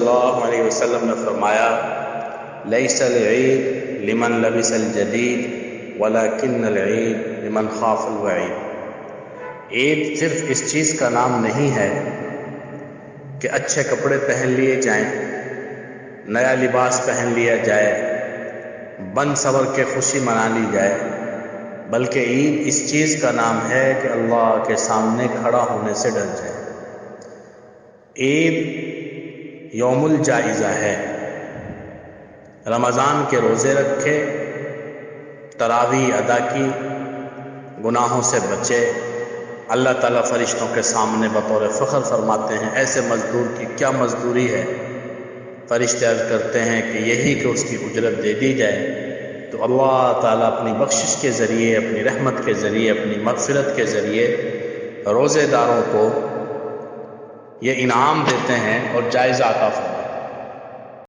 اللہ علیہ وسلم نے فرمایا لیس العید لمن لبس الجدید ولکن العید لمن خاف الوعید۔ عید صرف اس چیز کا نام نہیں ہے کہ اچھے کپڑے پہن لیے جائیں، نیا لباس پہن لیا جائے، بن سور کے خوشی منا لی جائے، بلکہ عید اس چیز کا نام ہے کہ اللہ کے سامنے کھڑا ہونے سے ڈر جائے۔ عید یوم الجائزہ ہے، رمضان کے روزے رکھے، تراویح ادا کی، گناہوں سے بچے، اللہ تعالیٰ فرشتوں کے سامنے بطور فخر فرماتے ہیں ایسے مزدور کی کیا مزدوری ہے؟ فرشتے عرض کرتے ہیں کہ یہی کہ اس کی اجرت دے دی جائے، تو اللہ تعالیٰ اپنی بخشش کے ذریعے، اپنی رحمت کے ذریعے، اپنی مغفرت کے ذریعے روزے داروں کو یہ انعام دیتے ہیں اور جائزہ عطا فرماتے ہیں۔